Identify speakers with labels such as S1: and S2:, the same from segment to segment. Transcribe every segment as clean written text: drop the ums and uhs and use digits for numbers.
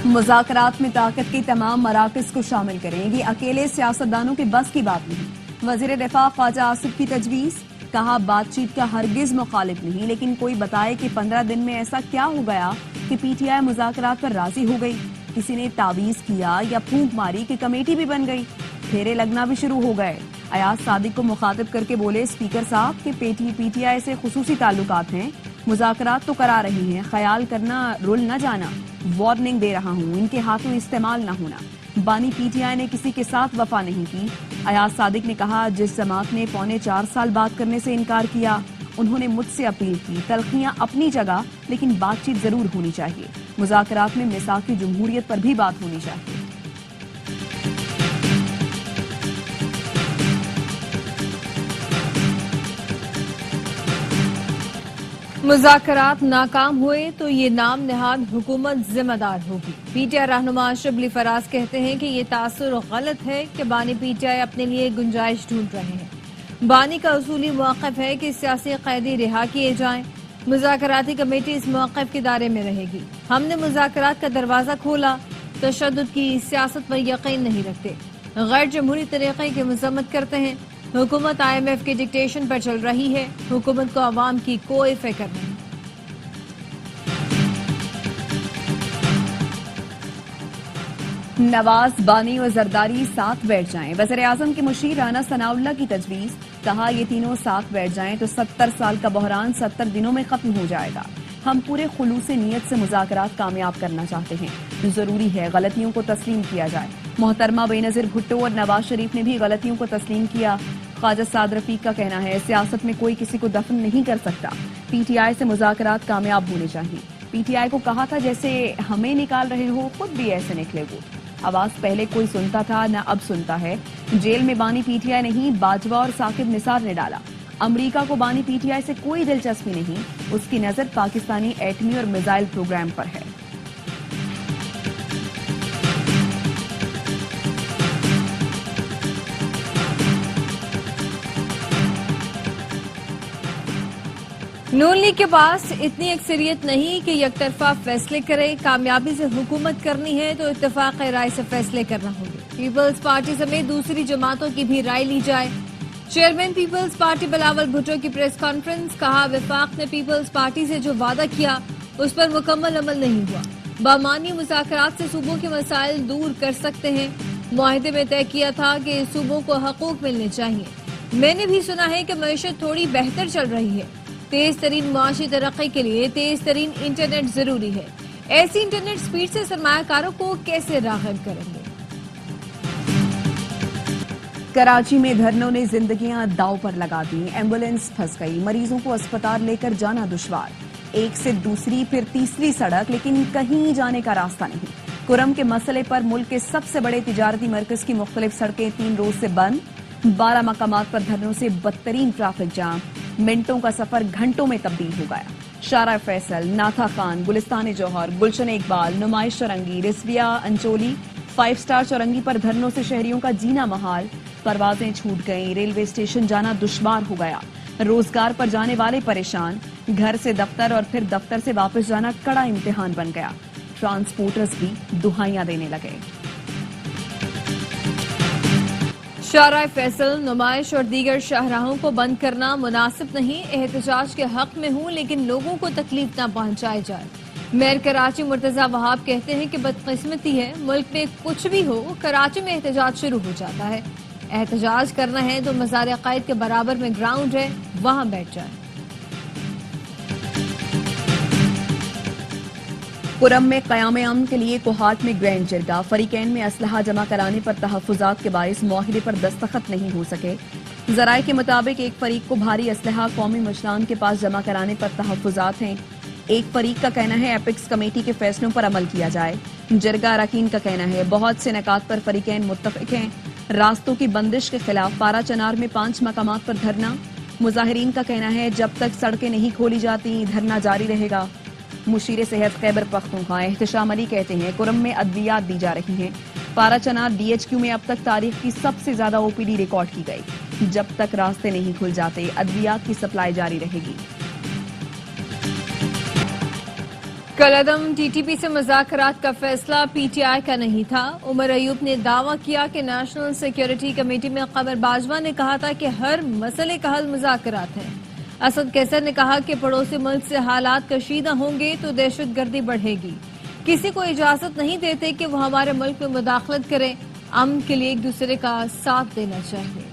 S1: مذاکرات میں طاقت کے تمام مراکز کو شامل کریں گی، اکیلے سیاستدانوں کے بس کی بات نہیں۔ وزیر دفاع خواجہ آصف کی تجویز، کہا بات چیت کا ہرگز مخالف نہیں، لیکن کوئی بتائے کہ 15 دن میں ایسا کیا ہو گیا کہ پی ٹی آئی مذاکرات پر راضی ہو گئی؟ کسی نے تعویذ کیا یا پھونک ماری کہ کمیٹی بھی بن گئی؟ پھیرے لگنا بھی شروع ہو گئے۔ ایاز صادق کو مخاطب کر کے بولے اسپیکر صاحب کہ پی ٹی آئی سے خصوصی تعلقات ہیں، مذاکرات تو کرا رہی ہیں، خیال کرنا رول نہ جانا، وارننگ دے رہا ہوں، ان کے ہاتھوں استعمال نہ ہونا۔ بانی پی ٹی آئی نے کسی کے ساتھ وفا نہیں کی۔ ایاز صادق نے کہا جس جماعت نے 4.25 سال بات کرنے سے انکار کیا، انہوں نے مجھ سے اپیل کی، تلخیاں اپنی جگہ لیکن بات چیت ضرور ہونی چاہیے، مذاکرات میں میثاق جمہوریت پر بھی بات ہونی چاہیے۔
S2: مذاکرات ناکام ہوئے تو یہ نام نہاد حکومت ذمہ دار ہوگی۔ پی ٹی آئی رہنما شبلی فراز کہتے ہیں کہ یہ تاثر غلط ہے کہ بانی پی ٹی آئی اپنے لیے گنجائش ڈھونڈ رہے ہیں۔ بانی کا اصولی موقف ہے کہ سیاسی قیدی رہا کیے جائیں، مذاکراتی کمیٹی اس موقف کے دائرے میں رہے گی۔ ہم نے مذاکرات کا دروازہ کھولا، تشدد کی سیاست پر یقین نہیں رکھتے، غیر جمہوری طریقے کی مذمت کرتے ہیں۔ حکومت آئی ایم ایف کے ڈکٹیشن پر چل رہی ہے، حکومت کو عوام کی کوئی فکر نہیں۔
S1: نواز، بانی اور زرداری ساتھ بیٹھ جائیں، وزیر اعظم کے مشیر رانا ثناء اللہ کی تجویز، کہا یہ تینوں ساتھ بیٹھ جائیں تو 70 سال کا بحران 70 دنوں میں ختم ہو جائے گا۔ ہم پورے خلوص نیت سے مذاکرات کامیاب کرنا چاہتے ہیں، ضروری ہے غلطیوں کو تسلیم کیا جائے۔ محترمہ بے نظیر بھٹو اور نواز شریف نے بھی غلطیوں کو تسلیم کیا۔ خواجہ سعد رفیق کا کہنا ہے سیاست میں کوئی کسی کو دفن نہیں کر سکتا، پی ٹی آئی سے مذاکرات کامیاب ہونے چاہیے۔ پی ٹی آئی کو کہا تھا جیسے ہمیں نکال رہے ہو، خود بھی ایسے نکلے وہ۔ آواز پہلے کوئی سنتا تھا نہ اب سنتا ہے۔ جیل میں بانی پی ٹی آئی نہیں، باجوہ اور ثاقب نثار نے ڈالا۔ امریکہ کو بانی پی ٹی آئی سے کوئی دلچسپی نہیں، اس کی نظر پاکستانی ایٹمی اور میزائل پروگرام پر ہے۔
S2: نون لیگ کے پاس اتنی اکثریت نہیں کہ یک طرفہ فیصلے کرے، کامیابی سے حکومت کرنی ہے تو اتفاق رائے سے فیصلے کرنا ہوگے۔ پیپلز پارٹی سمیت دوسری جماعتوں کی بھی رائے لی جائے۔ Chairman peoples party Bilawal Bhutto کی پریس کانفرنس، کہا وفاق نے پیپلز پارٹی سے جو وعدہ کیا اس پر مکمل عمل نہیں ہوا۔ بامعنی مذاکرات سے صوبوں کے مسائل دور کر سکتے ہیں، معاہدے میں طے کیا تھا کہ صوبوں کو حقوق ملنے چاہیے۔ میں نے بھی سنا ہے کہ معیشت تھوڑی بہتر چل رہی ہے، تیز ترین معاشی ترقی کے لیے تیز ترین انٹرنیٹ ضروری ہے۔ ایسی انٹرنیٹ سپیڈ سے سرمایہ کاروں کو کیسے راغب کریں گے؟
S1: کراچی میں دھرنوں نے زندگیاں داؤ پر لگا دی، ایمبولینس پھنس گئی، مریضوں کو اسپتال لے کر جانا دشوار، ایک سے دوسری پھر تیسری سڑک لیکن کہیں جانے کا راستہ نہیں۔ کرم کے مسئلے پر ملک کے سب سے بڑے تجارتی مرکز کی مختلف سڑکیں 3 روز سے بند، 12 مقامات پر دھرنوں سے بدترین ٹریفک جام، منٹوں کا سفر گھنٹوں میں تبدیل ہو گیا۔ شارع فیصل، ناتھا خان، گلستان جوہر، گلشن اقبال، نمائش چورنگی، رسویہ انچولی، 5 اسٹار چورنگی پر دھرنوں سے شہریوں کا جینا محال، پروازیں چھوٹ گئیں، ریلوے اسٹیشن جانا دشوار ہو گیا، روزگار پر جانے والے پریشان، گھر سے دفتر اور پھر دفتر سے واپس جانا کڑا امتحان بن گیا، ٹرانسپورٹرز بھی دہائیاں دینے لگے۔
S2: شارع فیصل، نمائش اور دیگر شاہراہوں کو بند کرنا مناسب نہیں، احتجاج کے حق میں ہوں لیکن لوگوں کو تکلیف نہ پہنچائی جائے۔ میئر کراچی مرتضی وہاب کہتے ہیں کہ بدقسمتی ہے، ملک میں کچھ بھی ہو کراچی میں احتجاج شروع ہو جاتا ہے۔ احتجاج کرنا ہے تو مزار قائد کے برابر میں گراؤنڈ ہے، وہاں بیٹھ جائیں۔
S1: کرم میں قیام امن کے لیے کوہاٹ میں گرینڈ جرگہ، فریقین میں اسلحہ جمع کرانے پر تحفظات کے باعث معاہدے پر دستخط نہیں ہو سکے۔ ذرائع کے مطابق ایک فریق کو بھاری اسلحہ قومی مشران کے پاس جمع کرانے پر تحفظات ہیں، ایک فریق کا کہنا ہے ایپکس کمیٹی کے فیصلوں پر عمل کیا جائے۔ جرگہ اراکین کا کہنا ہے بہت سے نکات پر فریقین متفق ہیں، راستوں کی بندش کے خلاف پارا چنار میں 5 مقامات پر دھرنا، مظاہرین کا کہنا ہے جب تک سڑکیں نہیں کھولی جاتی دھرنا جاری رہے گا۔ مشیر صحت خیبر پختونخوا احتشام علی کہتے ہیں کرم میں ادویات دی جا رہی ہیں، پارا چنار ڈی ایچ کیو میں اب تک تاریخ کی سب سے زیادہ او پی ڈی ریکارڈ کی گئی، جب تک راستے نہیں کھل جاتے ادویات کی سپلائی جاری رہے گی۔
S2: कल अदम टीटीपी से मुज़ाकरात का फैसला पीटीआई का नहीं था। उमर अयूब ने दावा किया कि नेशनल सिक्योरिटी कमेटी में कमर बाजवा ने कहा था कि हर मसले का हल मुज़ाकरात है। असद कैसर ने कहा कि पड़ोसी मुल्क से हालात कशीदा होंगे तो दहशतगर्दी बढ़ेगी। किसी को इजाजत नहीं देते कि वो हमारे मुल्क में मुदाखलत करें। अमन के लिए एक दूसरे का साथ देना चाहिए।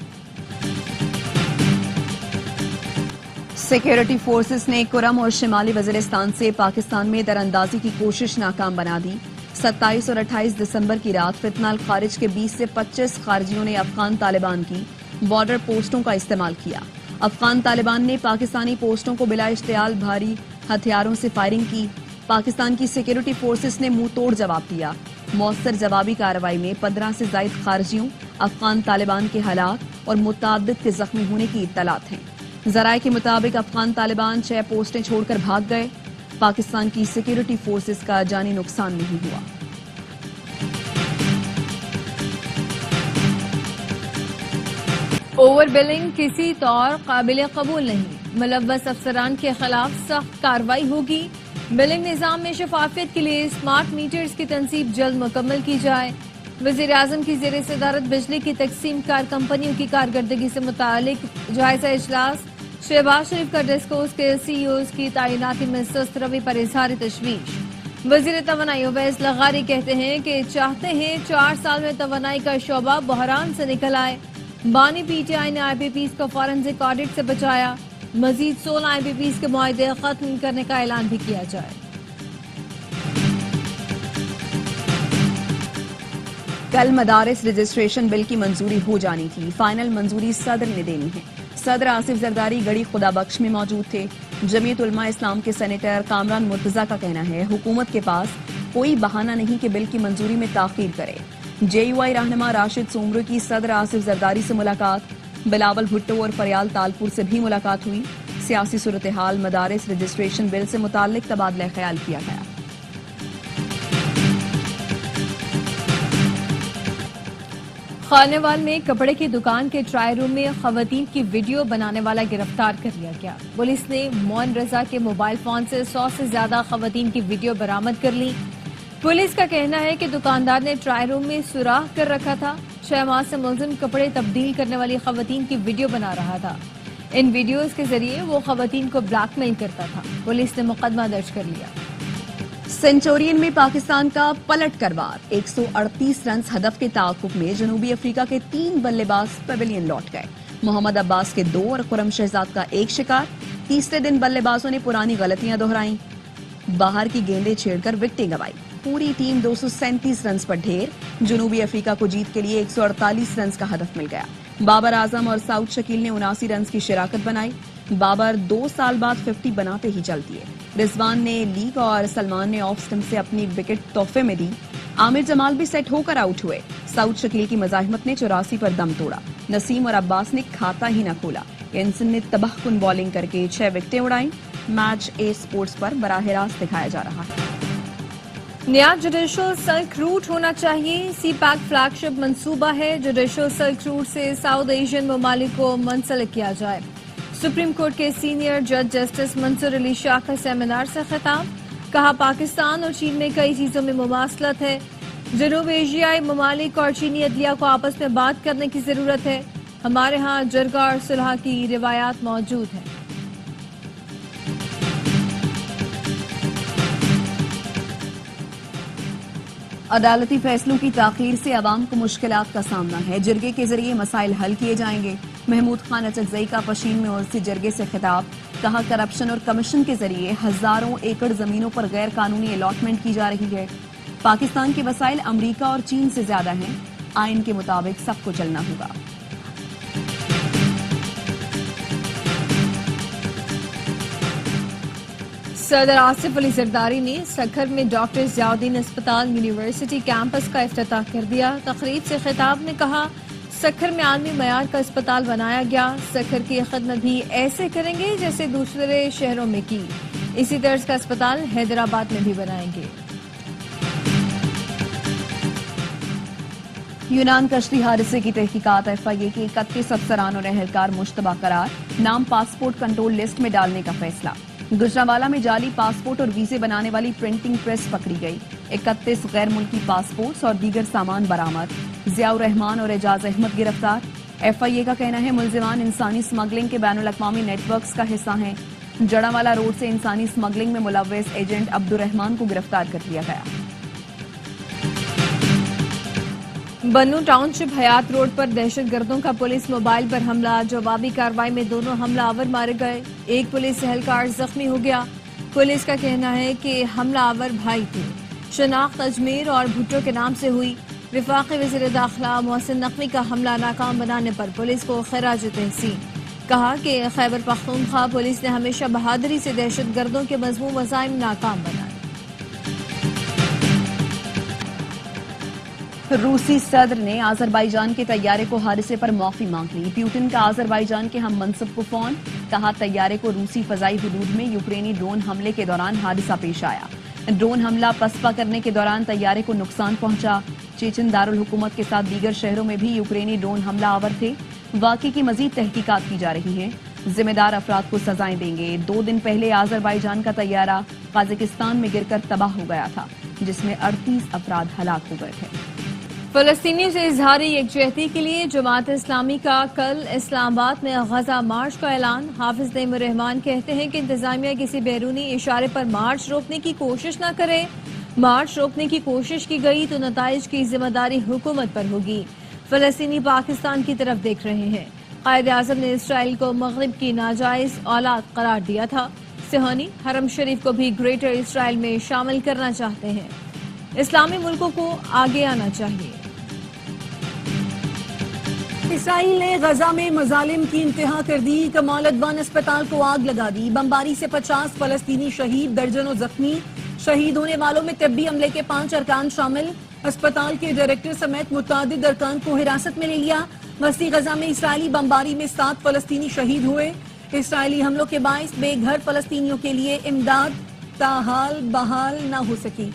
S1: सिक्योरिटी फोर्सेस ने कुरम और शिमाली वजीरिस्तान से पाकिस्तान में दरअंदाजी की कोशिश नाकाम बना दी। 27 और 28 दिसंबर की रात फितनाल खारिज के 20 से 25 खारजियों ने अफगान तालिबान की बॉर्डर पोस्टों का इस्तेमाल किया। अफगान तालिबान ने पाकिस्तानी पोस्टों को बिला इश्तियाल भारी हथियारों से फायरिंग की। पाकिस्तान की सिक्योरिटी फोर्सेस ने मुंह तोड़ जवाब दिया। मौसर जवाबी कार्रवाई में 15 से ज्यादा खारजियों, अफगान तालिबान के हालात और मुतअद्दिद के जख्मी होने की इत्तलात हैं। जराये के मुताबिक अफगान तालिबान 6 पोस्टें छोड़कर भाग गए। पाकिस्तान की सिक्योरिटी फोर्सेस का जानी नुकसान नहीं हुआ।
S2: ओवर बिलिंग किसी तौर काबिल कबूल नहीं। मुलव्वस अफसरान के खिलाफ सख्त कार्रवाई होगी। बिलिंग निजाम में शफाफियत के लिए स्मार्ट मीटर्स की तनसीब जल्द मुकम्मल की जाए। वज़ीर आज़म की ज़ेर सदारत बिजली की तकसीम कार कंपनियों की कारकर्दगी से मुतालिक जायजा इजलास। शहबाज शरीफ का डिस्कोर्स के सीईओज़ की तैनाती में सुस्त रवि पर इजहार तशवीश। वज़ीर तवानाई उवैस लगारी कहते हैं कि चाहते हैं 4 साल में तवानाई का शोबा बहरान से निकल आए। बानी पीटीआई ने IPPs को फॉरेंसिक ऑडिट से बचाया। मजीद 16 IPPs के मुआहदे खत्म करने का ऐलान भी किया जाए।
S1: कल मदारिस रजिस्ट्रेशन बिल की मंजूरी हो जानी थी। फाइनल मंजूरी सदर ने देनी है। सदर आसिफ जरदारी गड़ी खुदा बख्श में मौजूद थे। जमीयत उलमा इस्लाम के सेनेटर कामरान मुर्तजा का कहना है हुकूमत के पास कोई बहाना नहीं कि बिल की मंजूरी में ताखीर करे। JUI रहनुमा राशिद सोमरू की सदर आसिफ जरदारी से मुलाकात। बिलावल भुट्टो और फरियाल तालपुर से भी मुलाकात हुई। सियासी सूरत हाल, मदारिस रजिस्ट्रेशन बिल से मुताल्लिक तबादला ख्याल किया गया।
S2: खानेवाल में कपड़े की दुकान के ट्रायल रूम में खवातीन की वीडियो बनाने वाला गिरफ्तार कर लिया गया। पुलिस ने मोइन रजा के मोबाइल फोन से 100 से ज्यादा खवातीन की वीडियो बरामद कर ली। पुलिस का कहना है कि दुकानदार ने ट्रायल रूम में सुराख कर रखा था। 6 माह से मुलजिम कपड़े तब्दील करने वाली खवातीन की वीडियो बना रहा था। इन वीडियोज के जरिए वो खवातीन को ब्लैकमेल करता था। पुलिस ने मुकदमा दर्ज कर लिया।
S1: सेंचुरियन में पाकिस्तान का पलट करवार। 138 रन हदफ के ताकुब में जनूबी अफ्रीका के 3 बल्लेबाज पवेलियन लौट गए। मोहम्मद अब्बास के 2 और खुरम शहजाद का 1 शिकार। तीसरे दिन बल्लेबाजों ने पुरानी गलतियां दोहराई। बाहर की गेंदें छेड़कर विकेटें गंवाई। पूरी टीम 237 रन पर ढेर। जनूबी अफ्रीका को जीत के लिए 148 रन का हदफ मिल गया। बाबर आजम और साउद शकील ने 79 रन की शिराकत बनाई। बाबर 2 साल बाद 50 बनाते ही चल दिए। रिजवान ने लीग और सलमान ने ऑफ स्टंप से अपनी विकेट तोहफे में दी। आमिर जमाल भी सेट होकर आउट हुए। साउद शकील की मजाहिमत ने 84 पर दम तोड़ा। नसीम और अब्बास ने खाता ही न खोला। एंसन ने तबाहकुन बॉलिंग करके 6 विकेटें उड़ाई। मैच ए स्पोर्ट्स पर बराह रास्त दिखाया जा रहा है।
S2: नया जुडिशल सिल्क रूट होना चाहिए। CPAC फ्लैगशिप मंसूबा है। जुडिशल सिल्क रूट से साउथ एशियन ममालिक को मुंसलिक किया जाए। सुप्रीम कोर्ट के सीनियर जज जस्टिस मंसूर अली शाह का सेमिनार से खिताब। कहा पाकिस्तान और चीन में कई चीजों में मुमासलत है। जनूब एशियाई ममालिक और चीनी अदलिया को आपस में बात करने की जरूरत है। हमारे यहाँ जरगा और सुलह की रिवायात मौजूद है।
S1: अदालती फैसलों की ताखीर से अवाम को मुश्किलात का सामना है। जरगे के जरिए मसाइल हल किए जाएंगे। महमूद खान अचकजई का पशीन में उर्सी जरगे से खिताब। कहा करप्शन और कमीशन के जरिए हजारों एकड़ जमीनों पर गैर कानूनी अलॉटमेंट की जा रही है। पाकिस्तान के वसाइल अमरीका और चीन से ज्यादा हैं। आइन के मुताबिक सबको चलना होगा।
S2: सदर आसिफ अली जरदारी ने सखर में डॉक्टर ज़ियाउद्दीन अस्पताल यूनिवर्सिटी कैंपस का इफ्तिताह कर दिया। तकरीब से खिताब में कहा सखर में आलमी मयार का अस्पताल बनाया गया। सखर की खिदमत भी ऐसे करेंगे जैसे दूसरे शहरों में की। इसी तर्ज का अस्पताल हैदराबाद में भी बनाएंगे।
S1: यूनान कश्ती हादसे की तहकीकात। FIA के 31 अफसरान और अहलकार मुश्तबा करार। नाम पासपोर्ट कंट्रोल लिस्ट में डालने का फैसला। गुजरांवाला में जाली पासपोर्ट और वीजे बनाने वाली प्रिंटिंग प्रेस पकड़ी गई। 31 गैर मुल्की पासपोर्ट्स और दीगर सामान बरामद। जियाउर रहमान और एजाज अहमद गिरफ्तार। FIA का कहना है मुलजिमान इंसानी स्मगलिंग के बैनुल अक़वामी नेटवर्क्स का हिस्सा हैं। जड़ांवाला रोड से इंसानी स्मगलिंग में मुलव्वस एजेंट अब्दुर रहमान को गिरफ्तार कर लिया गया।
S2: बन्नू टाउनशिप हयात रोड पर दहशतगर्दों का पुलिस मोबाइल पर हमला। जवाबी कार्रवाई में दोनों हमलावर मारे गए। एक पुलिस एहलकार जख्मी हो गया। पुलिस का कहना है कि हमलावर भाई थे। शनाख्त अजमेर और भुट्टो के नाम से हुई। वफाकी वज़ीर दाखिला मोहसिन नकवी का हमला नाकाम बनाने पर पुलिस को खिराज तहसीन। कहा कि खैबर पख्तूनख्वा पुलिस ने हमेशा बहादुरी से दहशतगर्दों के मज़मूम वज़ाइम नाकाम बनाए।
S1: रूसी सदर ने आज़रबाईजान के तैयारे को हादसे पर माफी मांग ली। प्यूटिन का आज़रबाईजान के हम मनसब को फोन। कहा तैयारे को रूसी फजाई हुदूद में यूक्रेनी ड्रोन हमले के दौरान हादसा पेश आया। ड्रोन हमला पसपा करने के दौरान तैयारे को नुकसान पहुंचा। चेचन दारुल हुकूमत के साथ दीगर शहरों में भी यूक्रेनी ड्रोन हमला आवर थे। वाक़े की मजीद तहकीकात की जा रही हैं। जिम्मेदार अफराद को सजाएं देंगे। 2 दिन पहले आज़रबाईजान का तैयारा काज़ाकिस्तान में गिरकर तबाह हो गया था, जिसमें 38 अफराद हलाक हो गए थे।
S2: फलस्तीनियों से इजहारी यकजहती के लिए जमात इस्लामी का कल इस्लामाबाद में गजा मार्च का ऐलान। हाफिज नईमुर रहमान कहते हैं कि इंतजामिया किसी बैरूनी इशारे पर मार्च रोकने की कोशिश न करे। मार्च रोकने की कोशिश की गई तो नताइज की जिम्मेदारी हुकूमत पर होगी। फलस्तीनी पाकिस्तान की तरफ देख रहे हैं। कायद आज़म ने इसराइल को मगरिब की नाजायज औलाद करार दिया था। सिहानी हरम शरीफ को भी ग्रेटर इसराइल में शामिल करना चाहते हैं। इस्लामी मुल्कों को आगे आना चाहिए।
S3: इसराइल ने गजा में मजालिम की इंतहा कर दी। कमाल अदवान अस्पताल को आग लगा दी। बमबारी से 50 फलस्तीनी शहीद, दर्जनों जख्मी। शहीद होने वालों में तिब्बी अमले के 5 अरकान शामिल। अस्पताल के डायरेक्टर समेत मुतअद्दिद अरकान को हिरासत में ले लिया। वस्ती गजा में इसराइली बमबारी में 7 फलस्तीनी शहीद हुए। इसराइली हमलों के बाइस बेघर फलस्तीनियों के लिए इमदाद ताहाल बहाल न हो सकी।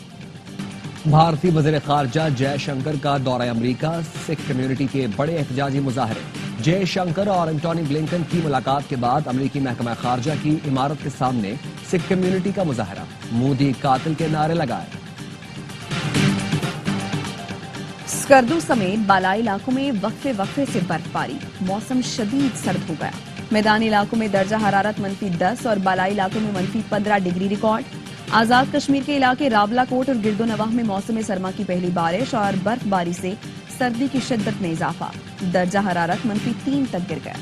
S4: भारतीय वज़ीर ख़ारजा जयशंकर का दौरा अमरीका। सिख कम्युनिटी के बड़े एहतजाजी मुजाहरे। जयशंकर और एंटोनी ब्लिंकन की मुलाकात के बाद अमरीकी महकमा ख़ारजा की इमारत के सामने सिख कम्युनिटी का मुजाहरा। मोदी कातिल के नारे लगाए।
S1: स्कर्दू समेत बालाई इलाकों में वक्फे से बर्फबारी। मौसम शदीद सर्द हो गया। मैदानी इलाकों में दर्जा हरारत -10 और बालाई इलाकों में -15 डिग्री रिकॉर्ड। आजाद कश्मीर के इलाके रावलाकोट और गिरदो नवाह में मौसम सरमा की पहली बारिश और बर्फबारी से सर्दी की शिद्दत में इजाफा। दर्जा हरारत -3 तक गिर गया।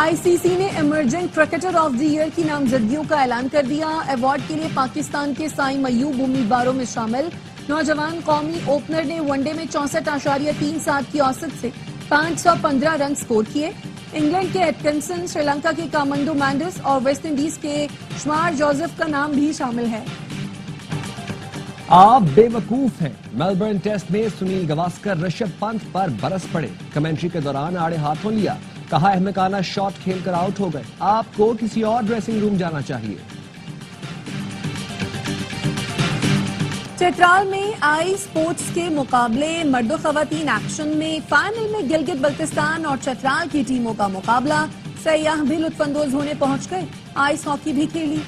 S3: ICC ने emerging cricketer of the year की नामजदगियों का ऐलान कर दिया। अवार्ड के लिए पाकिस्तान के साइम अयूब उम्मीदवारों में शामिल। नौजवान कौमी ओपनर ने वनडे में 64.37 की औसत से 515 रन स्कोर किए। इंग्लैंड के एटकिंसन, श्रीलंका के कामंडो मैंडिस और वेस्ट इंडीज के शमार जोसेफ का नाम भी शामिल है।
S4: आप बेवकूफ हैं। मेलबर्न टेस्ट में सुनील गावस्कर ऋषभ पंत पर बरस पड़े। कमेंट्री के दौरान आड़े हाथों लिया। कहा अहमकाना शॉट खेलकर आउट हो गए। आपको किसी और ड्रेसिंग रूम जाना चाहिए।
S3: चतराल में आई स्पोर्ट्स के मुकाबले मर्दो खवातीन एक्शन में फाइनल में गिलगित बल्तिस्तान और चतराल की टीमों का मुकाबला। सयाह भी लुत्फानंदोज होने पहुंच गए। आइस हॉकी भी खेली।